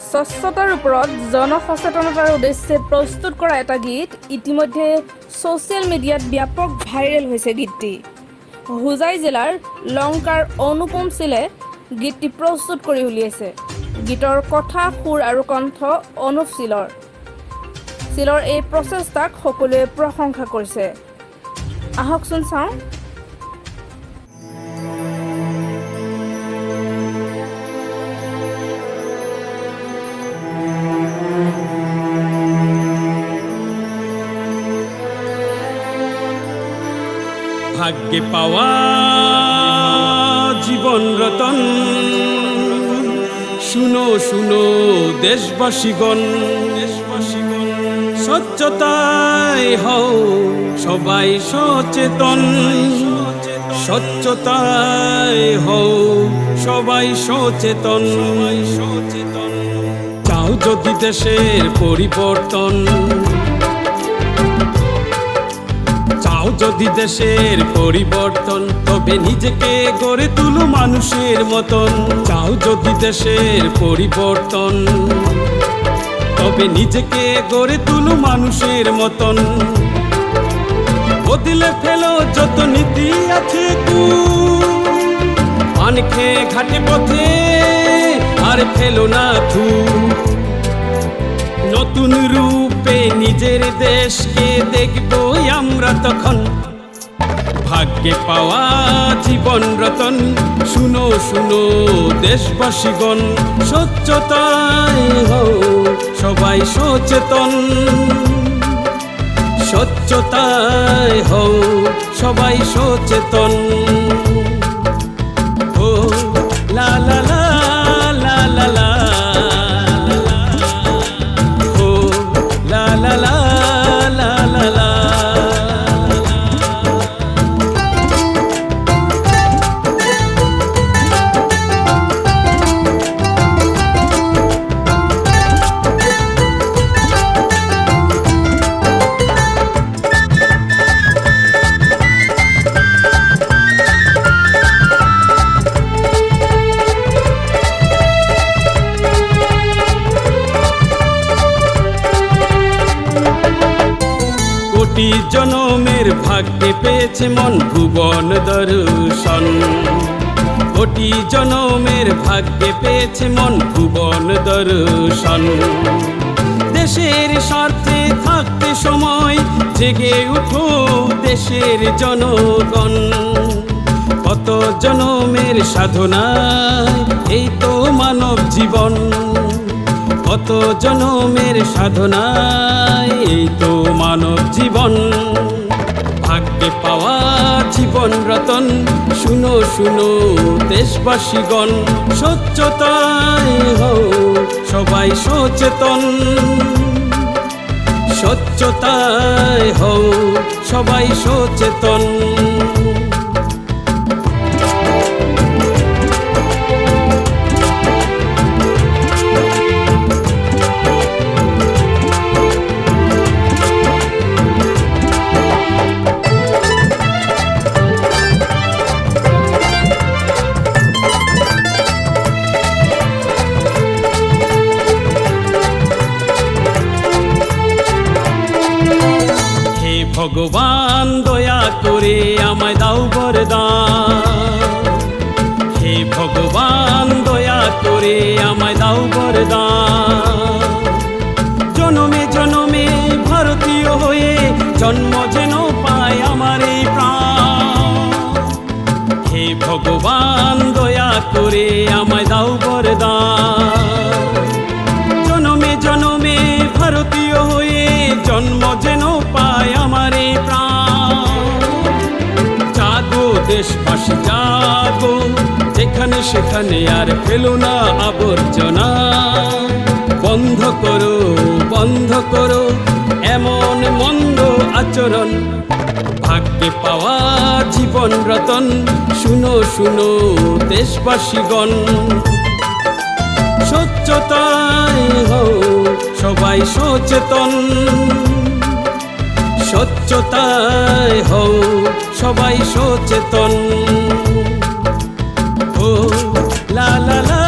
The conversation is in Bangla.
স্বচ্ছতাৰ ওপৰত জনসচেতনতাৰ উদ্দেশ্যে প্ৰস্তুত কৰা এটা গীত ইতিমধ্যে ছ'চিয়েল মিডিয়াত ব্যাপক ভাইৰেল হৈছে। গীতটি হোজাই জিলাৰ লংকাৰ অনুপম চিলে গীতটি প্ৰস্তুত কৰি উলিয়াইছে। গীতৰ কথা, সুৰ আৰু কণ্ঠ অনুপ চিলৰ এই প্ৰচেষ্টাক সকলোৱে প্ৰশংসা কৰিছে। আহকচোন চাওঁ। ভাগ্যে পাওয়া জীবন রতন, শুনো শুনো দেশবাসীগণ, স্বচ্ছতায় হও সবাই সচেতন, স্বচ্ছতায় হও সবাই সচেতন। চাও যদি দেশের পরিবর্তন, যদি দেশের পরিবর্তন, তবে নিজেকে গড়ে তুলো মানুষের মতন। চাও যদি দেশের পরিবর্তন, তবে নিজেকে গড়ে তুলো মানুষের মতন। বদলে ফেলো যত নীতি আছে পান খেয়ে ঘাটে পথে, আর ফেলো না থু। নতুন রূপে নিজের দেশকে দেখবো আমরা তখন। ভাগ্যে পাওয়া জীবন রতন, শুনো শুনো দেশবাসীগণ, স্বচ্ছতায় হও সবাই সচেতন, স্বচ্ছতায় হও সবাই সচেতন। ও লা লা লা লা লা লা, কোটি জনমের ভাগ্যে পেয়েছে মন ভুবন দর্শন, কোটি জনমের ভাগ্যে পেয়েছে মন ভুবন দর্শন। দেশের স্বার্থে থাকতে সময় জেগে উঠো দেশের জনগণ, কত জনমের সাধনায় এই তো মানব জীবন, কত জনমের সাধনায় এই তো মানব জীবন। ভাগ্যে পাওয়া জীবন রতন, শুনো শুনো দেশবাসীগণ, স্বচ্ছতায় হও সবাই সচেতন, স্বচ্ছতায় হও সবাই সচেতন। ভগবান দয়া করে আমায় দাও বরদান, হে ভগবান দয়া করে আমায় দাও বরদান। জনমে জনমে ভারতীয় হয়ে জন্ম যেন পায় আমার এই প্রাণ, হে ভগবান দয়া করে আমায় দাও বরদান। জনমে জনমে ভারতীয় হয়ে জন্ম যেন পায় আমার এই প্রাণ। জাগো দেশবাসী জাগো, যেখানে সেখানে আর ফেলো না আবর্জনা। বন্ধ করো বন্ধ করো এমন মন্দ আচরণ। ভাগ্যে পাওয়া জীবন রতন, শুনো শুনো দেশবাসীগণ, স্বচ্ছতায় হও সবাই সচেতন, স্বচ্ছতায় হও সবাই সচেতন। ও লা লা লা